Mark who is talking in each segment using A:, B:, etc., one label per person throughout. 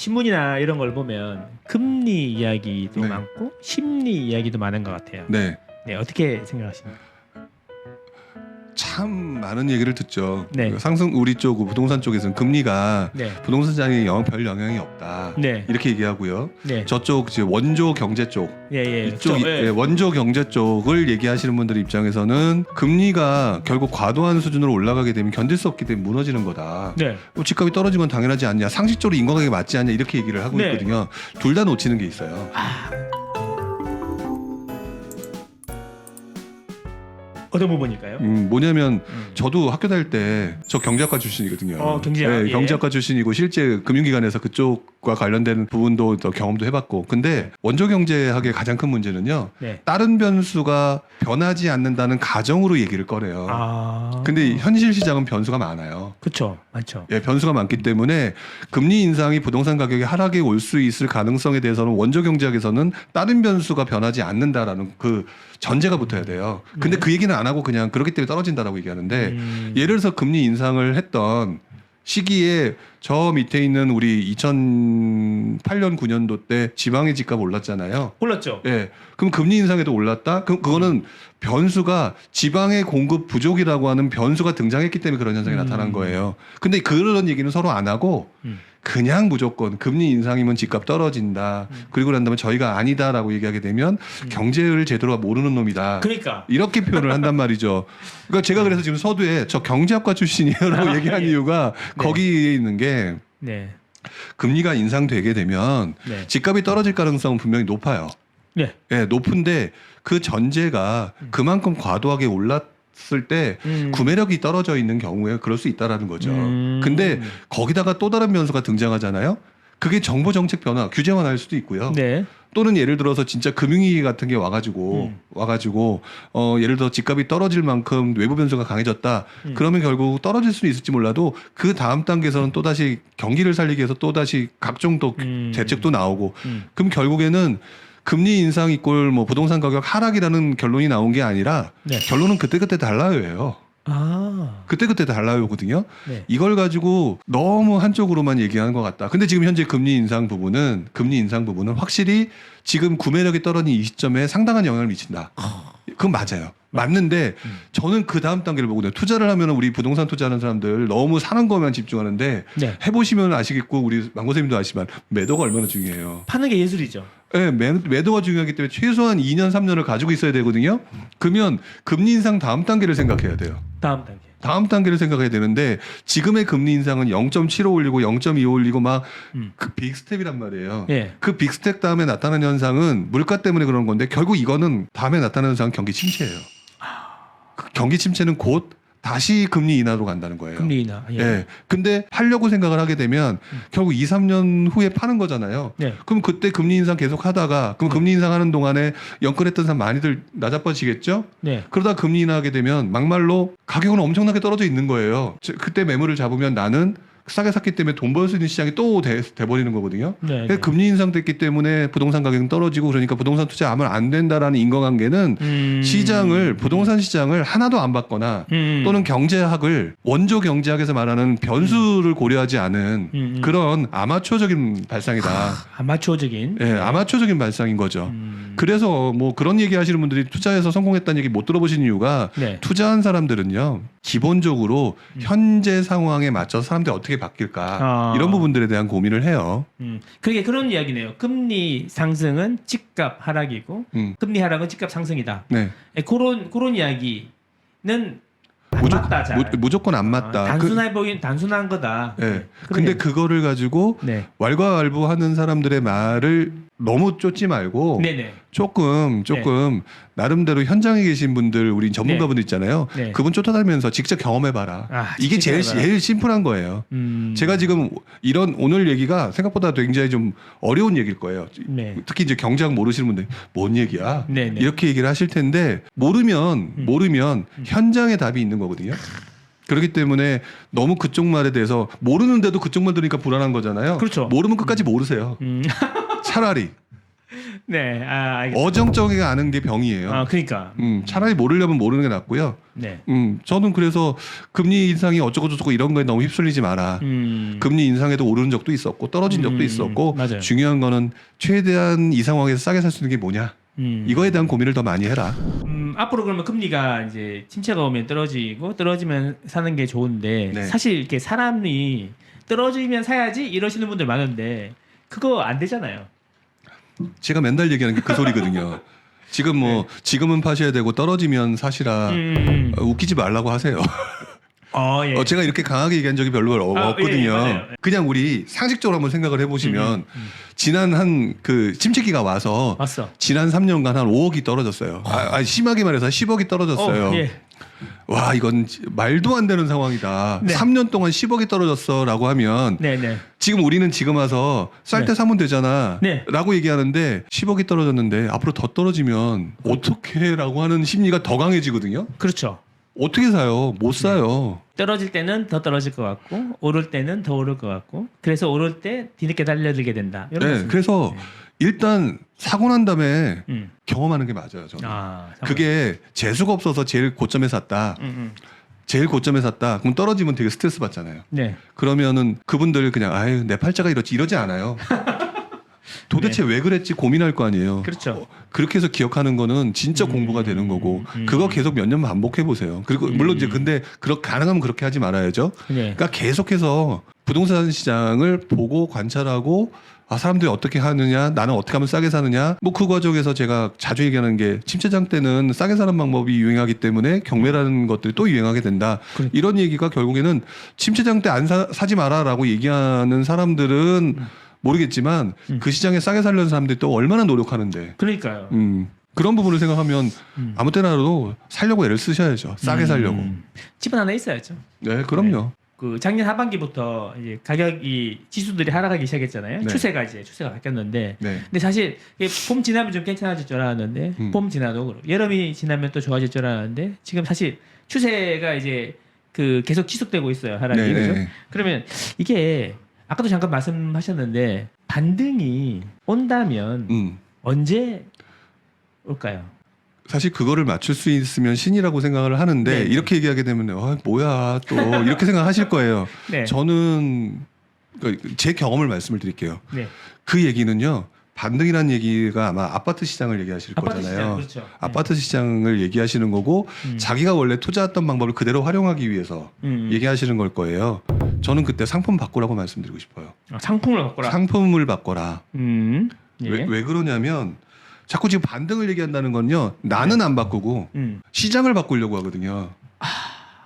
A: 신문이나 이런 걸 보면 금리 이야기도
B: 네.
A: 많고 심리 이야기도 많은 것 같아요.
B: 네.
A: 네, 어떻게 생각하십니까?
B: 참 많은 얘기를 듣죠.
A: 네.
B: 상승 우리 쪽 부동산 쪽에서는 금리가
A: 네,
B: 부동산 시장에 별 영향이 없다.
A: 네,
B: 이렇게 얘기하고요.
A: 네,
B: 저쪽 이제 원조 경제 쪽
A: 예, 예,
B: 이쪽
A: 예.
B: 원조 경제 쪽을 얘기하시는 분들 입장에서는 금리가 결국 과도한 수준으로 올라가게 되면 견딜 수 없기 때문에 무너지는 거다.
A: 네,
B: 뭐 집값이 떨어지는 건 당연하지 않냐, 상식적으로 인과관계 맞지 않냐 이렇게 얘기를 하고
A: 네.
B: 있거든요. 둘 다 놓치는 게 있어요.
A: 어떤 부분일까요?
B: 뭐냐면 저도 학교 다닐 때 저 경제학과 출신이거든요.
A: 경제학,
B: 네,
A: 예.
B: 경제학과 출신이고 실제 금융기관에서 그쪽과 관련된 부분도 더 경험도 해봤고. 근데 원조 경제학의 가장 큰 문제는요.
A: 네.
B: 다른 변수가 변하지 않는다는 가정으로 얘기를 꺼내요.
A: 아,
B: 근데 현실 시장은 변수가 많아요.
A: 그렇죠, 많죠.
B: 예, 변수가 많기 때문에 금리 인상이 부동산 가격의 하락에 올 수 있을 가능성에 대해서는 원조 경제학에서는 다른 변수가 변하지 않는다라는 그 전제가 붙어야 돼요. 근데 그 얘기는 안 하고 그냥 그렇기 때문에 떨어진다라고 얘기하는데 예를 들어서 금리 인상을 했던 시기에 저 밑에 있는 우리 2008년 9년도 때 지방의 집값 올랐잖아요.
A: 올랐죠.
B: 예. 그럼 금리 인상에도 올랐다? 그거는 변수가 지방의 공급 부족이라고 하는 변수가 등장했기 때문에 그런 현상이 나타난 거예요. 근데 그런 얘기는 서로 안 하고 그냥 무조건 금리 인상이면 집값 떨어진다. 그리고 난 다음에 저희가 아니다라고 얘기하게 되면 경제를 제대로 모르는 놈이다.
A: 그러니까
B: 이렇게 표현을 한단 말이죠. 그러니까 제가 그래서 지금 서두에 저 경제학과 출신이에요라고 얘기한
A: 예.
B: 이유가
A: 네.
B: 거기에 있는 게
A: 네,
B: 금리가 인상되게 되면
A: 네,
B: 집값이 떨어질 가능성은 분명히 높아요.
A: 네,
B: 예, 높은데 그 전제가 그만큼 과도하게 올랐을 때 구매력이 떨어져 있는 경우에 그럴 수 있다라는 거죠. 근데 거기다가 또 다른 변수가 등장하잖아요. 그게 정보 정책 변화, 규제 완화일 수도 있고요.
A: 네,
B: 또는 예를 들어서 진짜 금융위기 같은 게 와가지고 예를 들어 집값이 떨어질 만큼 외부 변수가 강해졌다. 그러면 결국 떨어질 수는 있을지 몰라도 그 다음 단계에서는 또 다시 경기를 살리기 위해서 또 다시 각종 또 대책도 나오고 그럼 결국에는 금리 인상 이꼴 뭐 부동산 가격 하락이라는 결론이 나온 게 아니라
A: 네.
B: 결론은 그때그때 달라요예요.
A: 아,
B: 그때그때 달라요거든요.
A: 네,
B: 이걸 가지고 너무 한쪽으로만 얘기하는 것 같다. 근데 지금 현재 금리 인상 부분은 확실히 지금 구매력이 떨어진 이 시점에 상당한 영향을 미친다. 그건 맞아요. 맞는데 저는 그 다음 단계를 보거든요. 투자를 하면 우리 부동산 투자하는 사람들 너무 사는 것만 집중하는데
A: 네.
B: 해보시면 아시겠고 우리 망고쌤도 아시지만 매도가 얼마나 중요해요.
A: 파는 게 예술이죠.
B: 네, 매도가 중요하기 때문에 최소한 2년 3년을 가지고 있어야 되거든요. 그러면 금리 인상 다음 단계를 생각해야 돼요.
A: 다음 단계.
B: 다음 단계를 생각해야 되는데 지금의 금리 인상은 0.75 올리고 0.25 올리고 막 그 빅스텝이란 말이에요.
A: 예.
B: 그 빅스텝 다음에 나타나는 현상은 물가 때문에 그런 건데 결국 이거는 다음에 나타나는 현상은 경기 침체예요. 그 경기 침체는 곧 다시 금리 인하로 간다는 거예요.
A: 금리 인하. 예.
B: 예. 근데 팔려고 생각을 하게 되면 결국 2, 3년 후에 파는 거잖아요.
A: 네.
B: 그럼 그때 금리 인상 계속 하다가 그럼 금리 인상하는 동안에 연끌했던 사람 많이들 나자빠지겠죠?
A: 네.
B: 그러다 금리 인하하게 되면 막말로 가격은 엄청나게 떨어져 있는 거예요. 그때 매물을 잡으면 나는 싸게 샀기 때문에 돈 벌 수 있는 시장이 또 돼버리는 거거든요.
A: 네.
B: 그러니까 금리 인상됐기 때문에 부동산 가격은 떨어지고 그러니까 부동산 투자하면 안 된다라는 인과관계는 부동산 시장을 하나도 안 봤거나 또는 경제학을 원조 경제학에서 말하는 변수를 고려하지 않은 그런 아마추어적인 발상이다.
A: 아마추어적인.
B: 예, 아마추어적인 발상인 거죠. 그래서 뭐 그런 얘기 하시는 분들이 투자해서 성공했다는 얘기 못 들어보신 이유가
A: 네.
B: 투자한 사람들은요 기본적으로 현재 상황에 맞춰서 사람들이 어떻게 바뀔까 이런 부분들에 대한 고민을 해요.
A: 그게 그런 이야기네요. 금리 상승은 집값 하락이고 금리 하락은 집값 상승이다.
B: 네.
A: 예, 그런 이야기는 안 맞다. 잘.
B: 무조건 안 맞다.
A: 단순해 보긴 단순한 거다.
B: 네. 근데 그거를 가지고
A: 네.
B: 왈가왈부하는 사람들의 말을 너무 쫓지 말고
A: 네네.
B: 조금 나름대로 현장에 계신 분들 우리 전문가분들 있잖아요.
A: 네.
B: 그분 쫓아다니면서 직접 경험해봐라. 이게 제일 심플한 거예요. 제가 지금 이런 오늘 얘기가 생각보다 굉장히 좀 어려운 얘기일 거예요.
A: 네.
B: 특히 이제 경제학 모르시는 분들 뭔 얘기야?
A: 네네.
B: 이렇게 얘기를 하실 텐데 모르면 현장에 답이 있는 거거든요. 그렇기 때문에 너무 그쪽 말에 대해서 모르는데도 그쪽 말 들으니까 불안한 거잖아요.
A: 그렇죠.
B: 모르면 끝까지 모르세요. 차라리
A: 네, 알겠습니다.
B: 어정쩡하게 아는 게 병이에요.
A: 그러니까.
B: 차라리 모르려면 모르는 게 낫고요.
A: 네.
B: 저는 그래서 금리 인상이 어쩌고 저쩌고 이런 거에 너무 휩쓸리지 마라. 금리 인상에도 오르는 적도 있었고 떨어진 적도 있었고
A: 맞아요.
B: 중요한 거는 최대한 이 상황에서 싸게 살 수 있는 게 뭐냐. 이거에 대한 고민을 더 많이 해라.
A: 앞으로 그러면 금리가 이제 침체가 오면 떨어지면 사는 게 좋은데
B: 네.
A: 사실 이렇게 사람이 떨어지면 사야지 이러시는 분들 많은데 그거 안 되잖아요.
B: 제가 맨날 얘기하는 게 그 소리거든요. 지금 뭐 지금은 파셔야 되고 떨어지면 사시라. 웃기지 말라고 하세요.
A: 예.
B: 제가 이렇게 강하게 얘기한 적이 별로 없거든요.
A: 예, 맞아요.
B: 그냥 우리 상식적으로 한번 생각을 해보시면 지난 한 그 침체기가 와서
A: 왔어.
B: 지난 3년간 한 5억이 떨어졌어요. 심하게 말해서 10억이 떨어졌어요.
A: 예.
B: 와 이건 말도 안 되는 상황이다.
A: 네.
B: 3년 동안 10억이 떨어졌어라고 하면
A: 네네.
B: 지금 우리는 지금 와서 쌀 때
A: 네.
B: 사면 되잖아
A: 네.
B: 라고 얘기하는데 10억이 떨어졌는데 앞으로 더 떨어지면 어떻게 라고 하는 심리가 더 강해지거든요.
A: 그렇죠.
B: 어떻게 사요? 못 사요.
A: 떨어질 때는 더 떨어질 것 같고 오를 때는 더 오를 것 같고 그래서 오를 때 뒤늦게 달려들게 된다. 이런
B: 네,
A: 말씀.
B: 그래서 일단 사고 난 다음에
A: 음.
B: 경험하는 게 맞아요. 저는.
A: 상관.
B: 그게 재수가 없어서 제일 고점에 샀다. 제일 고점에 샀다. 그럼 떨어지면 되게 스트레스 받잖아요.
A: 네.
B: 그러면은 그분들 그냥 아유 내 팔자가 이러지 않아요. 도대체 왜 그랬지 고민할 거 아니에요.
A: 그렇죠.
B: 그렇게 해서 기억하는 거는 진짜 공부가 되는 거고 그거 계속 몇 년 반복해 보세요. 그리고 물론 이제 근데 가능하면 그렇게 하지 말아야죠.
A: 네.
B: 그러니까 계속해서 부동산 시장을 보고 관찰하고 사람들이 어떻게 하느냐, 나는 어떻게 하면 싸게 사느냐. 뭐 그 과정에서 제가 자주 얘기하는 게 침체장 때는 싸게 사는 방법이 유행하기 때문에 경매라는 것들이 또 유행하게 된다. 이런 얘기가 결국에는 침체장 때 안 사지 마라라고 얘기하는 사람들은 모르겠지만 그 시장에 싸게 살려는 사람들이 또 얼마나 노력하는데.
A: 그러니까요.
B: 그런 부분을 생각하면 아무 때나도 살려고 애를 쓰셔야죠. 싸게 살려고.
A: 집은 하나 있어야죠.
B: 네, 그럼요.
A: 그 작년 하반기부터 이제 가격이 지수들이 하락하기 시작했잖아요.
B: 네.
A: 추세가 바뀌었는데,
B: 네.
A: 근데 사실 이게 봄 지나면 좀 괜찮아질 줄 알았는데, 봄 지나도 그렇고 여름이 지나면 또 좋아질 줄 알았는데, 지금 사실 추세가 이제 그 계속 지속되고 있어요. 하락이.
B: 네,
A: 그죠?
B: 네.
A: 그러면 이게 아까도 잠깐 말씀하셨는데 반등이 온다면 언제 올까요?
B: 사실 그거를 맞출 수 있으면 신이라고 생각을 하는데
A: 네.
B: 이렇게 얘기하게 되면 뭐야 또 이렇게 생각하실 거예요.
A: 네.
B: 저는 제 경험을 말씀을 드릴게요.
A: 네.
B: 그 얘기는요. 반등이라는 얘기가 아마 아파트 시장을 얘기하실
A: 아파트
B: 거잖아요.
A: 시장, 그렇죠.
B: 아파트 시장을 얘기하시는 거고 자기가 원래 투자했던 방법을 그대로 활용하기 위해서 얘기하시는 걸 거예요. 저는 그때 상품 바꾸라고 말씀드리고 싶어요.
A: 상품을 바꿔라.
B: 상품을 바꿔라.
A: 예.
B: 왜 그러냐면 자꾸 지금 반등을 얘기한다는 건요. 나는 안 바꾸고 시장을 바꾸려고 하거든요.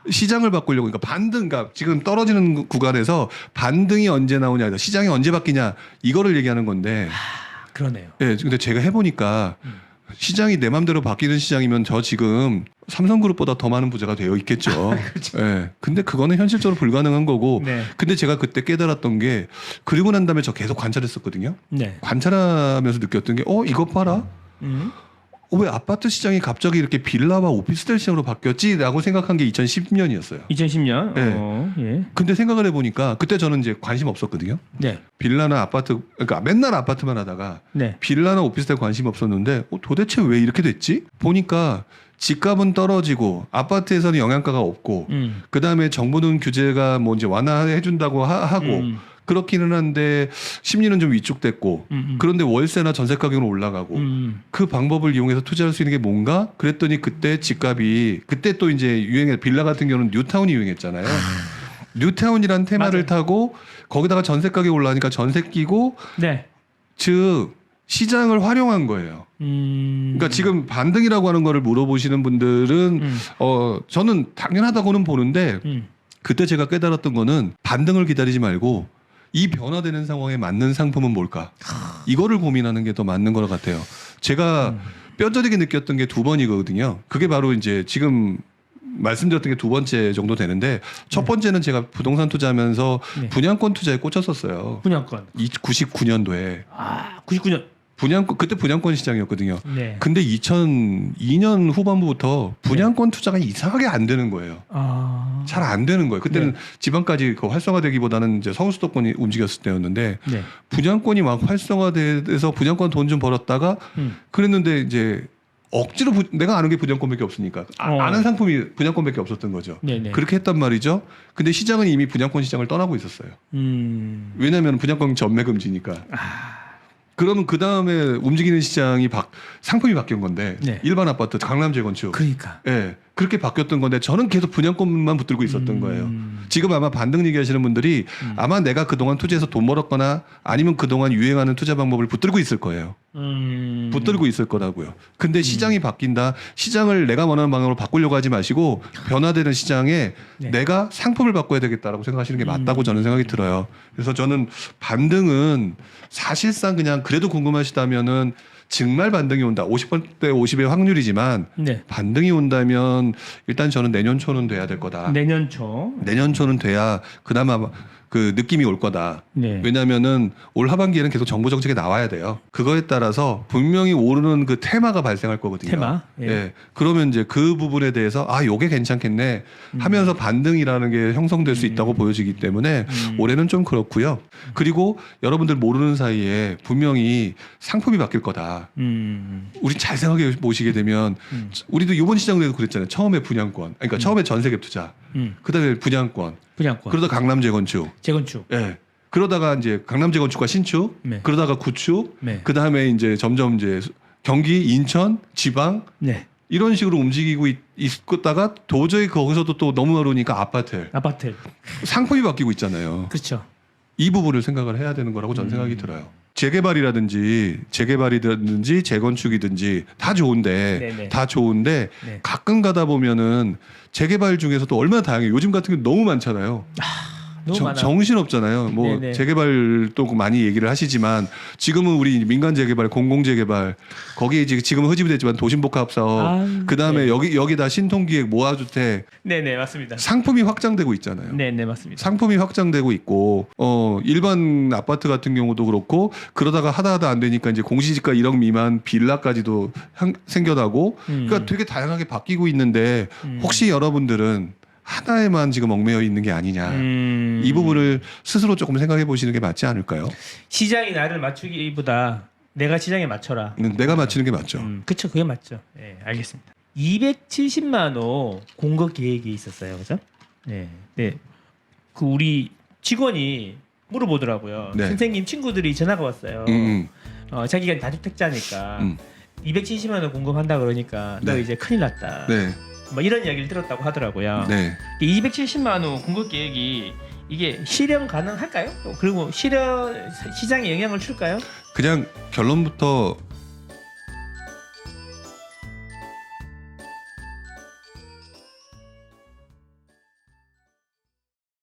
B: 시장을 바꾸려고. 그러니까 그러니까 지금 떨어지는 구간에서 반등이 언제 나오냐, 시장이 언제 바뀌냐 이거를 얘기하는 건데.
A: 그러네요.
B: 예, 근데 제가 해보니까 시장이 내 맘대로 바뀌는 시장이면 저 지금 삼성그룹보다 더 많은 부자가 되어 있겠죠.
A: 그렇죠.
B: 예, 근데 그거는 현실적으로 불가능한 거고.
A: 네.
B: 근데 제가 그때 깨달았던 게 그리고 난 다음에 저 계속 관찰했었거든요.
A: 네.
B: 관찰하면서 느꼈던 게 이것 봐라. 왜 아파트 시장이 갑자기 이렇게 빌라와 오피스텔 시장으로 바뀌었지라고 생각한 게 2010년이었어요.
A: 2010년.
B: 네.
A: 예.
B: 근데 생각을 해보니까 그때 저는 이제 관심 없었거든요.
A: 네.
B: 빌라나 아파트, 그러니까 맨날 아파트만 하다가
A: 네.
B: 빌라나 오피스텔 관심 없었는데 도대체 왜 이렇게 됐지? 보니까 집값은 떨어지고 아파트에서는 영양가가 없고 그 다음에 정부는 규제가 뭐 이제 완화해 준다고 하고 그렇기는 한데 심리는 좀 위축됐고 그런데 월세나 전세 가격은 올라가고 그 방법을 이용해서 투자할 수 있는 게 뭔가 그랬더니 그때 집값이 그때 또 이제 빌라 같은 경우는 뉴타운이 유행했잖아요. 뉴타운이란 테마를
A: 맞아요.
B: 타고 거기다가 전세 가격이 올라가니까 전세 끼고
A: 네.
B: 즉 시장을 활용한 거예요. 그러니까 지금 반등이라고 하는 거를 물어보시는 분들은 저는 당연하다고는 보는데 그때 제가 깨달았던 거는 반등을 기다리지 말고 이 변화되는 상황에 맞는 상품은 뭘까? 이거를 고민하는 게 더 맞는 것 같아요. 제가 뼈저리게 느꼈던 게 두 번이거든요. 그게 바로 이제 지금 말씀드렸던 게 두 번째 정도 되는데 첫 번째는 제가 부동산 투자하면서
A: 네.
B: 분양권 투자에 꽂혔었어요.
A: 분양권.
B: 99년도에.
A: 99년.
B: 분양권 그때 분양권 시장이었거든요.
A: 네.
B: 근데 2002년 후반부부터 분양권 투자가 이상하게 안 되는 거예요. 잘 안 되는 거예요. 그때는
A: 네.
B: 지방까지 그 활성화되기보다는 이제 서울 수도권이 움직였을 때였는데
A: 네.
B: 분양권이 막 활성화돼서 분양권 돈 좀 벌었다가 그랬는데 이제 억지로 내가 아는 게 분양권밖에 없으니까 아는 상품이 분양권밖에 없었던 거죠.
A: 네네.
B: 그렇게 했단 말이죠. 근데 시장은 이미 분양권 시장을 떠나고 있었어요. 왜냐하면 분양권 전매 금지니까. 그러면 그 다음에 움직이는 시장이 상품이 바뀐 건데
A: 네.
B: 일반 아파트, 강남 재건축,
A: 그러니까.
B: 예, 그렇게 바뀌었던 건데 저는 계속 분양권만 붙들고 있었던 거예요. 지금 아마 반등 얘기하시는 분들이 아마 내가 그동안 투자해서 돈 벌었거나 아니면 그동안 유행하는 투자 방법을 붙들고 있을 거예요. 붙들고 있을 거라고요. 근데 시장이 바뀐다. 시장을 내가 원하는 방향으로 바꾸려고 하지 마시고 변화되는 시장에
A: 네.
B: 내가 상품을 바꿔야 되겠다라고 생각하시는 게 맞다고 저는 생각이 들어요. 그래서 저는 반등은 사실상 그냥 그래도 궁금하시다면은 정말 반등이 온다. 50% 50의 확률이지만
A: 네.
B: 반등이 온다면 일단 저는 내년 초는 돼야 될 거다.
A: 내년 초.
B: 내년 초는 돼야 그나마 그 느낌이 올 거다.
A: 네.
B: 왜냐하면은 올 하반기에는 계속 정부 정책이 나와야 돼요. 그거에 따라서 분명히 오르는 그 테마가 발생할 거거든요.
A: 테마. 예.
B: 예. 그러면 이제 그 부분에 대해서 요게 괜찮겠네 하면서 반등이라는 게 형성될 수 있다고 보여지기 때문에 올해는 좀 그렇고요. 그리고 여러분들 모르는 사이에 분명히 상품이 바뀔 거다. 우리 잘 생각해 보시게 되면 우리도 이번 시장에도 그랬잖아요. 처음에 분양권, 그러니까 처음에 전세갭 투자, 그다음에 분양권, 그러다 강남 재건축, 예. 그러다가 이제 강남 재건축과 신축,
A: 네.
B: 그러다가 구축,
A: 네.
B: 그 다음에 이제 점점 이제 경기, 인천, 지방
A: 네.
B: 이런 식으로 움직이고 있다가 도저히 거기서도 또 너무 어려우니까 아파트 상품이 바뀌고 있잖아요.
A: 그렇죠.
B: 이 부분을 생각을 해야 되는 거라고 저는 생각이 들어요. 재개발이라든지 재건축이든지 다 좋은데
A: 네네. 네.
B: 가끔 가다 보면은 재개발 중에서도 얼마나 다양해요. 요즘 같은 경우 너무 많잖아요.
A: 너무 많아.
B: 정신 없잖아요. 뭐
A: 네네.
B: 재개발도 많이 얘기를 하시지만 지금은 우리 민간 재개발, 공공 재개발 거기에 지금 흡입이 됐지만 도심복합 사업, 그다음에
A: 네.
B: 여기다 신통기획, 모아주택
A: 네네 맞습니다.
B: 상품이 확장되고 있잖아요.
A: 네네 맞습니다.
B: 상품이 확장되고 있고 일반 아파트 같은 경우도 그렇고 그러다가 하다 안 되니까 이제 공시지가 1억 미만 빌라까지도 생겨나고 그러니까 되게 다양하게 바뀌고 있는데 혹시 여러분들은 하나에만 지금 얽매여 있는 게 아니냐 이 부분을 스스로 조금 생각해 보시는 게 맞지 않을까요?
A: 시장이 나를 맞추기보다 내가 시장에 맞춰라.
B: 내가 맞추는 게 맞죠.
A: 그렇죠. 그게 맞죠. 네, 알겠습니다. 270만 호 공급 계획이 있었어요, 그죠? 네, 네. 그 우리 직원이 물어보더라고요.
B: 네.
A: 선생님 친구들이 전화가 왔어요. 자기가 다주택자니까 270만 원 공급한다 그러니까 너
B: 네.
A: 이제 큰일 났다.
B: 네,
A: 뭐 이런 이야기를 들었다고 하더라고요.
B: 네.
A: 270만 원 공급 계획이 이게 실현 가능할까요? 그리고 시장에 영향을 줄까요?
B: 그냥 결론부터